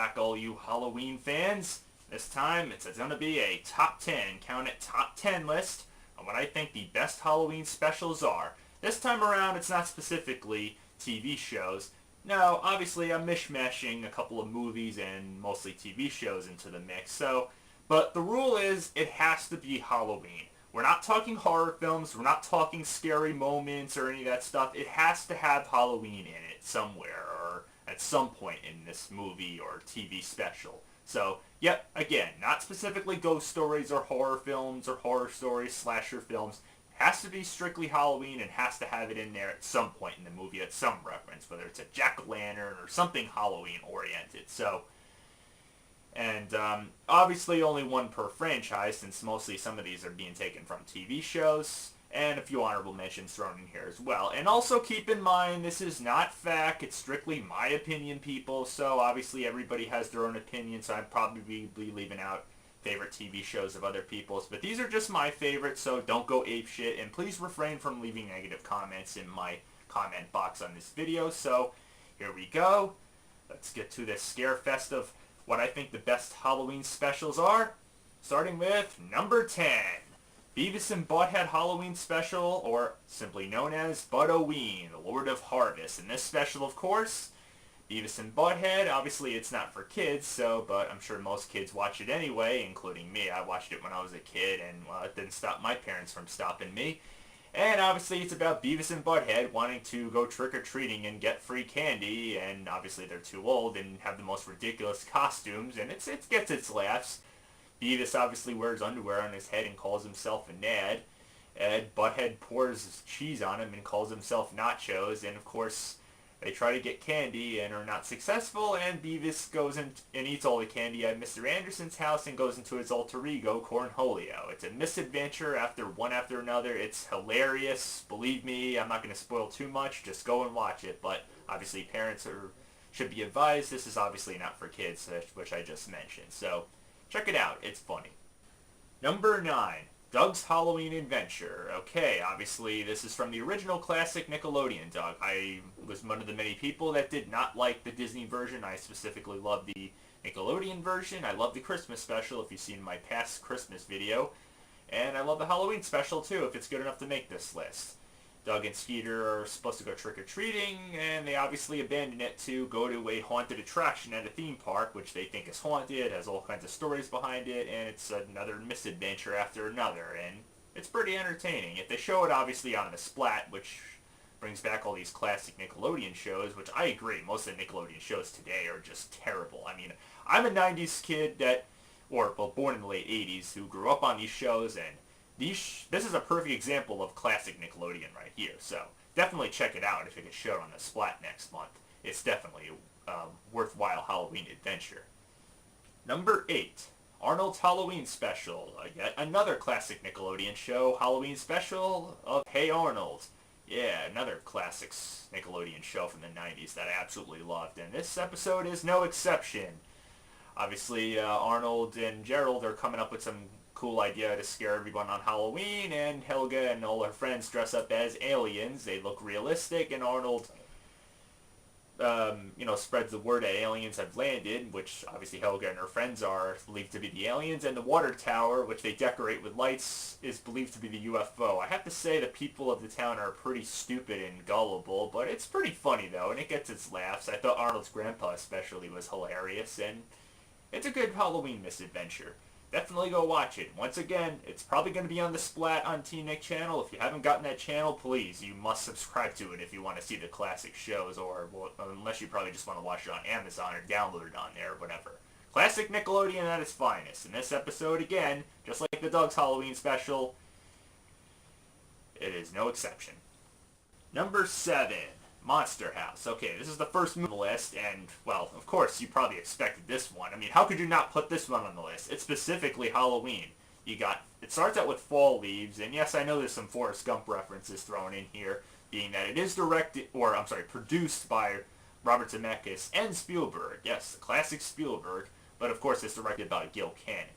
back, all you Halloween fans. This time, it's going to be a top 10, count it, top 10 list on what I think the best Halloween specials are. This time around, it's not specifically TV shows. No, obviously, I'm mishmashing a couple of movies and mostly TV shows into the mix, but the rule is, it has to be Halloween. We're not talking horror films, we're not talking scary moments or any of that stuff. It has to have Halloween in it somewhere or at some point in this movie or TV special. So, yep, again, not specifically ghost stories or horror films or horror stories, slasher films. It has to be strictly Halloween and has to have it in there at some point in the movie at some reference, whether it's a jack-o'-lantern or something Halloween-oriented. Obviously only one per franchise, since mostly some of these are being taken from TV shows, and a few honorable mentions thrown in here as well. And also keep in mind, this is not fact, it's strictly my opinion, people, so obviously everybody has their own opinion, so I'd probably be leaving out favorite TV shows of other people's, but these are just my favorites, so don't go apeshit, and please refrain from leaving negative comments in my comment box on this video. So, here we go. Let's get to this scare fest of what I think the best Halloween specials are, starting with number 10. Beavis and Butthead Halloween Special, or simply known as Bud-O-Ween, the Lord of Harvest. In this special, of course, Beavis and Butthead, obviously it's not for kids, but I'm sure most kids watch it anyway, including me. I watched it when I was a kid, and it didn't stop my parents from stopping me. And obviously it's about Beavis and Butthead wanting to go trick-or-treating and get free candy, and obviously they're too old and have the most ridiculous costumes, and it gets its laughs. Beavis obviously wears underwear on his head and calls himself a Nad. Butthead pours cheese on him and calls himself Nachos, and of course they try to get candy and are not successful, and Beavis goes in and eats all the candy at Mr. Anderson's house and goes into his alter ego, Cornholio. It's a misadventure one after another. It's hilarious. Believe me, I'm not going to spoil too much. Just go and watch it. But obviously parents should be advised. This is obviously not for kids, which I just mentioned. So check it out. It's funny. Number 9. Doug's Halloween Adventure. Okay, obviously this is from the original classic Nickelodeon Doug. I was one of the many people that did not like the Disney version. I specifically love the Nickelodeon version. I love the Christmas special, if you've seen my past Christmas video. And I love the Halloween special too, if it's good enough to make this list. Doug and Skeeter are supposed to go trick-or-treating, and they obviously abandon it to go to a haunted attraction at a theme park, which they think is haunted, has all kinds of stories behind it, and it's another misadventure after another, and it's pretty entertaining. If they show it obviously on the Splat, which brings back all these classic Nickelodeon shows, which I agree, most of the Nickelodeon shows today are just terrible. I mean, I'm a 90s kid born in the late 80s, who grew up on these shows, and this is a perfect example of classic Nickelodeon right here, so definitely check it out if it gets shown on the Splat next month. It's definitely a worthwhile Halloween adventure. Number 8. Arnold's Halloween Special, yet another classic Nickelodeon show, Halloween Special of Hey Arnold. Yeah, another classic Nickelodeon show from the 90s that I absolutely loved, and this episode is no exception. Obviously, Arnold and Gerald are coming up with some cool idea to scare everyone on Halloween, and Helga and all her friends dress up as aliens. They look realistic, and Arnold, spreads the word that aliens have landed, which obviously Helga and her friends are believed to be the aliens, and the water tower, which they decorate with lights, is believed to be the UFO. I have to say the people of the town are pretty stupid and gullible, but it's pretty funny though, and it gets its laughs. I thought Arnold's grandpa especially was hilarious, and it's a good Halloween misadventure. Definitely go watch it. Once again, it's probably going to be on the Splat on T-Nick channel. If you haven't gotten that channel, please, you must subscribe to it if you want to see the classic shows, or unless you probably just want to watch it on Amazon or download it on there or whatever. Classic Nickelodeon at its finest. In this episode, again, just like the Doug's Halloween special, it is no exception. Number 7. Monster House. Okay, this is the first movie on the list, and, well, of course, you probably expected this one. I mean, how could you not put this one on the list? It's specifically Halloween. It starts out with fall leaves, and yes, I know there's some Forrest Gump references thrown in here, being that it is produced by Robert Zemeckis and Spielberg. Yes, the classic Spielberg, but of course it's directed by Gil Cannon.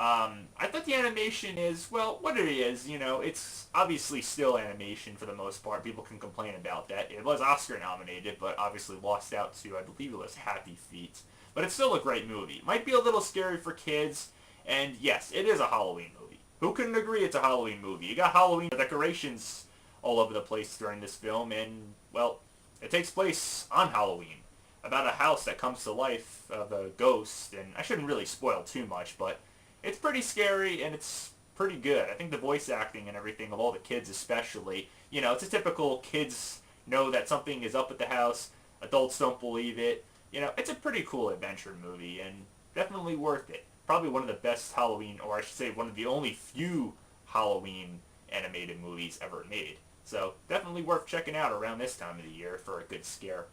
I thought the animation is, well, what it is, it's obviously still animation for the most part. People can complain about that. It was Oscar nominated, but obviously lost out to, I believe it was Happy Feet. but it's still a great movie. Might be a little scary for kids, and yes, it is a Halloween movie. Who couldn't agree it's a Halloween movie? You got Halloween decorations all over the place during this film, and, well, it takes place on Halloween, about a house that comes to life of a ghost, and I shouldn't really spoil too much, but it's pretty scary, and it's pretty good. I think the voice acting and everything of all the kids especially, it's a typical kids know that something is up at the house, adults don't believe it. It's a pretty cool adventure movie, and definitely worth it. Probably one of the best Halloween, or I should say one of the only few Halloween animated movies ever made. So definitely worth checking out around this time of the year for a good scare.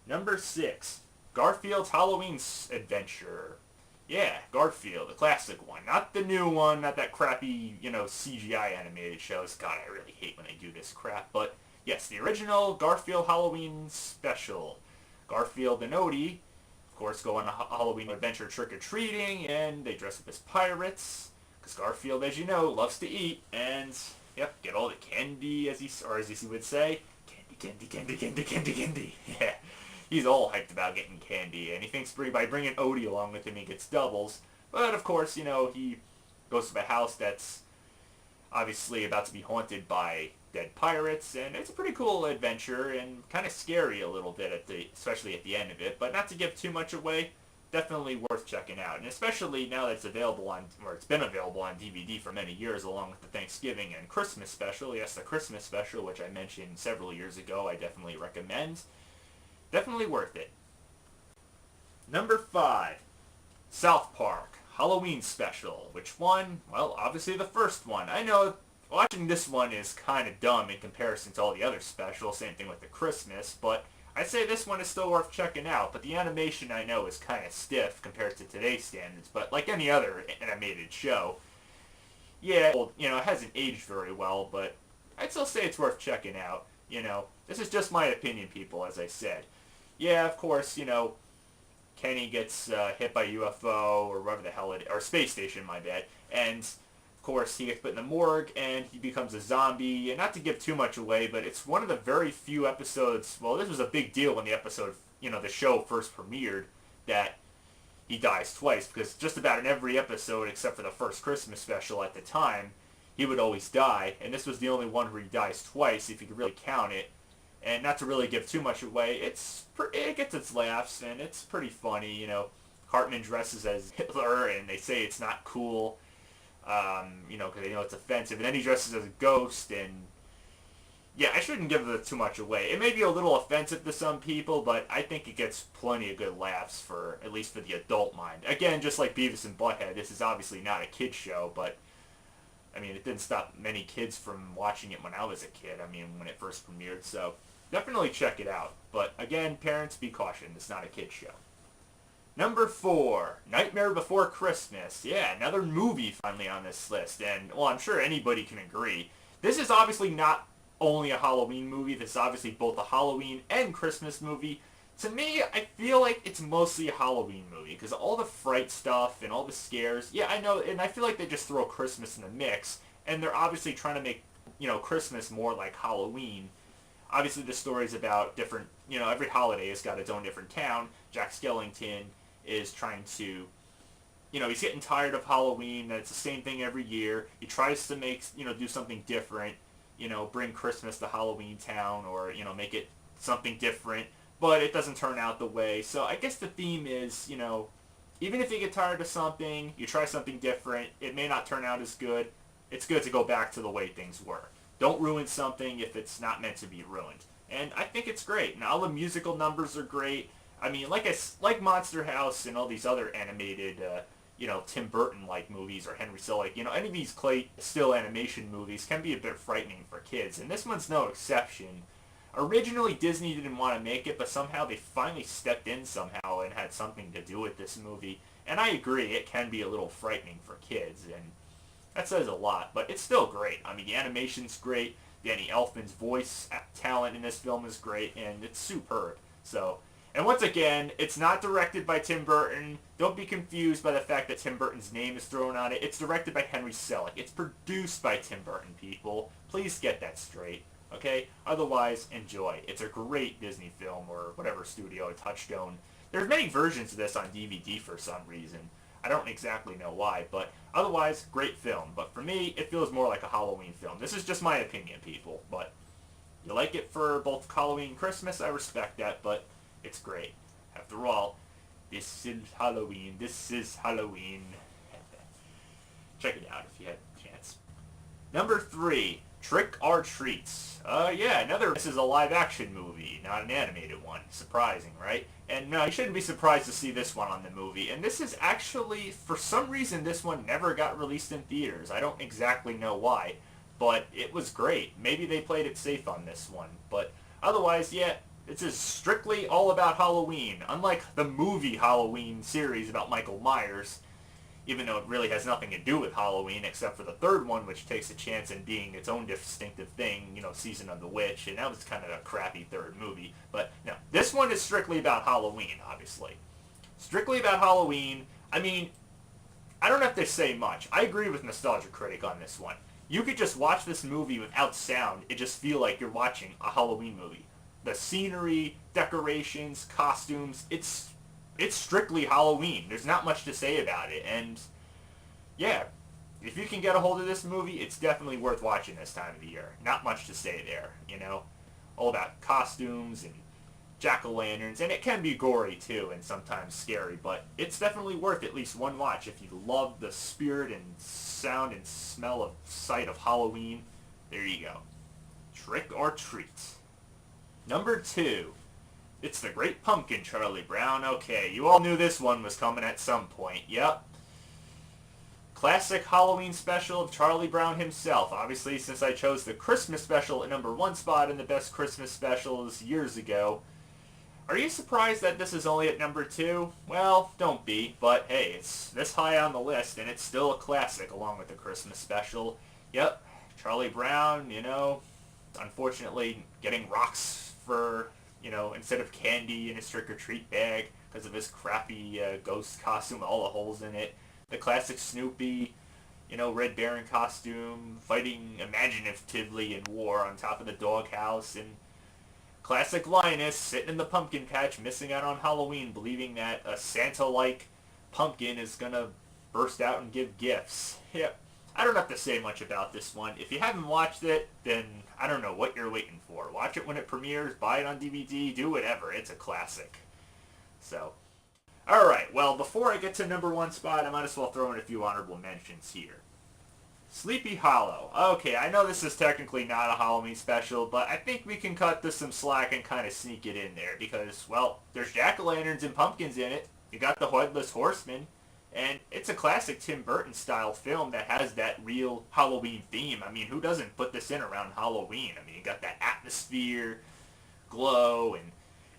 Number 6, Garfield's Halloween Adventure. Yeah, Garfield, the classic one. Not the new one, not that crappy, CGI animated shows. God, I really hate when they do this crap. But yes, the original Garfield Halloween special. Garfield and Odie, of course, go on a Halloween adventure trick-or-treating, and they dress up as pirates. Because Garfield, as you know, loves to eat, and, yep, get all the candy, as he would say. Candy, candy, candy, candy, candy. Yeah. He's all hyped about getting candy, and he thinks by bringing Odie along with him he gets doubles. But, of course, he goes to a house that's obviously about to be haunted by dead pirates, and it's a pretty cool adventure, and kind of scary a little bit, especially at the end of it. But not to give too much away, definitely worth checking out. And especially now that it's been available on DVD for many years, along with the Thanksgiving and Christmas special. Yes, the Christmas special, which I mentioned several years ago, I definitely recommend. Definitely worth it. Number 5, South Park, Halloween Special. Which one? Well, obviously the first one. I know watching this one is kind of dumb in comparison to all the other specials, same thing with the Christmas, but I'd say this one is still worth checking out. But the animation, I know, is kind of stiff compared to today's standards, but like any other animated show, yeah, it hasn't aged very well, but I'd still say it's worth checking out. This is just my opinion, people, as I said. Yeah, of course, Kenny gets hit by a UFO or whatever the hell or space station, my bad. And, of course, he gets put in the morgue and he becomes a zombie. And not to give too much away, but it's one of the very few episodes, well, this was a big deal when the episode, the show first premiered, that he dies twice. Because just about in every episode, except for the first Christmas special at the time, he would always die. And this was the only one where he dies twice, if you could really count it. And not to really give too much away, it gets its laughs, and it's pretty funny. Cartman dresses as Hitler, and they say it's not cool, because they know it's offensive. And then he dresses as a ghost, and yeah, I shouldn't give too much away. It may be a little offensive to some people, but I think it gets plenty of good laughs at least for the adult mind. Again, just like Beavis and Butthead, this is obviously not a kid's show, but I mean, it didn't stop many kids from watching it when I was a kid. I mean, when it first premiered, so definitely check it out. But again, parents, be cautioned. It's not a kid's show. Number 4, Nightmare Before Christmas. Yeah, another movie finally on this list. And, well, I'm sure anybody can agree. This is obviously not only a Halloween movie. This is obviously both a Halloween and Christmas movie. To me, I feel like it's mostly a Halloween movie. Because all the fright stuff and all the scares. Yeah, I know. And I feel like they just throw Christmas in the mix. And they're obviously trying to make, Christmas more like Halloween. Obviously, the story's about different, every holiday has got its own different town. Jack Skellington is trying to, he's getting tired of Halloween, that it's the same thing every year. He tries to make, do something different, bring Christmas to Halloween Town or, make it something different, but it doesn't turn out the way. So I guess the theme is, even if you get tired of something, you try something different, it may not turn out as good. It's good to go back to the way things were. Don't ruin something if it's not meant to be ruined. And I think it's great. And all the musical numbers are great. I mean, like Monster House and all these other animated, Tim Burton-like movies or Henry Selick, any of these still animation movies can be a bit frightening for kids. And this one's no exception. Originally, Disney didn't want to make it, but somehow they finally stepped in somehow and had something to do with this movie. And I agree, it can be a little frightening for kids. And that says a lot, but it's still great. I mean, the animation's great. Danny Elfman's voice talent in this film is great, and it's superb. So, and once again, it's not directed by Tim Burton. Don't be confused by the fact that Tim Burton's name is thrown on it. It's directed by Henry Selick. It's produced by Tim Burton, people. Please get that straight, okay? Otherwise, enjoy. It's a great Disney film, or whatever studio, Touchstone There's many versions of this on DVD for some reason. I don't exactly know why, but otherwise, great film. But for me, it feels more like a Halloween film. This is just my opinion, people, but you like it for both Halloween and Christmas, I respect that, but it's great. After all, this is Halloween. This is Halloween. Check it out if you had a chance. Number 3, Trick or Treats. Yeah, this is a live action movie, not an animated one. Surprising, right? And no, you shouldn't be surprised to see this one on the movie. And this is actually, for some reason, this one never got released in theaters. I don't exactly know why, but it was great. Maybe they played it safe on this one. But otherwise, yeah, it's just strictly all about Halloween. Unlike the movie Halloween series about Michael Myers, even though it really has nothing to do with Halloween except for the third one, which takes a chance in being its own distinctive thing, Season of the Witch, and that was kind of a crappy third movie. But no, this one is strictly about Halloween, obviously. Strictly about Halloween. I mean, I don't have to say much. I agree with Nostalgia Critic on this one. You could just watch this movie without sound and just feel like you're watching a Halloween movie. The scenery, decorations, costumes, it's strictly Halloween. There's not much to say about it. And yeah, if you can get a hold of this movie, it's definitely worth watching this time of the year. Not much to say there, All about costumes and jack-o'-lanterns. And it can be gory too and sometimes scary. But it's definitely worth at least one watch if you love the spirit and sound and smell of sight of Halloween. There you go. Trick or Treat. Number 2. It's the Great Pumpkin, Charlie Brown. Okay, you all knew this one was coming at some point. Yep. Classic Halloween special of Charlie Brown himself. Obviously, since I chose the Christmas special at number 1 spot in the best Christmas specials years ago. Are you surprised that this is only at number 2? Well, don't be. But hey, it's this high on the list, and it's still a classic along with the Christmas special. Yep. Charlie Brown, unfortunately getting rocks for... instead of candy in his trick-or-treat bag because of his crappy ghost costume, all the holes in it. The classic Snoopy, Red Baron costume, fighting imaginatively in war on top of the doghouse, and classic Linus sitting in the pumpkin patch, missing out on Halloween, believing that a Santa-like pumpkin is going to burst out and give gifts. Yep. I don't have to say much about this one. If you haven't watched it, then I don't know what you're waiting for. Watch it when it premieres, buy it on DVD, do whatever. It's a classic. So, alright, well, before I get to number 1 spot, I might as well throw in a few honorable mentions here. Sleepy Hollow. Okay, I know this is technically not a Halloween special, but I think we can cut this some slack and kind of sneak it in there because, well, there's jack-o'-lanterns and pumpkins in it. You got the Headless Horseman. And it's a classic Tim Burton style film that has that real Halloween theme. I mean, who doesn't put this in around Halloween? I mean, you got that atmosphere, glow,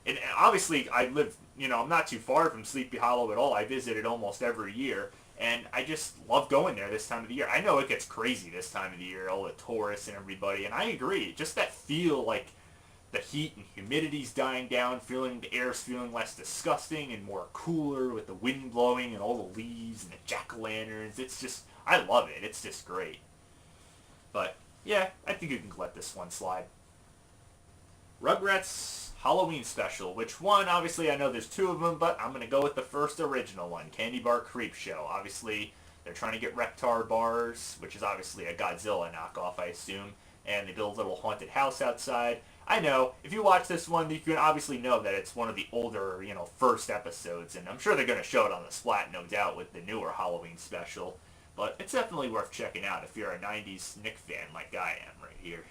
and obviously I live, I'm not too far from Sleepy Hollow at all. I visit it almost every year, and I just love going there this time of the year. I know it gets crazy this time of the year, all the tourists and everybody, and I agree. Just that feel like the heat and humidity's dying down, the air's feeling less disgusting and more cooler with the wind blowing and all the leaves and the jack-o'-lanterns. It's just, I love it. It's just great. But, yeah, I think you can let this one slide. Rugrats Halloween Special. Which one? Obviously, I know there's 2 of them, but I'm going to go with the first original one, Candy Bar Creep Show. Obviously, they're trying to get Reptar bars, which is obviously a Godzilla knockoff, I assume. And they build a little haunted house outside. I know, if you watch this one, you can obviously know that it's one of the older, first episodes, and I'm sure they're going to show it on the Splat, no doubt, with the newer Halloween special. But it's definitely worth checking out if you're a 90s Nick fan like I am right here.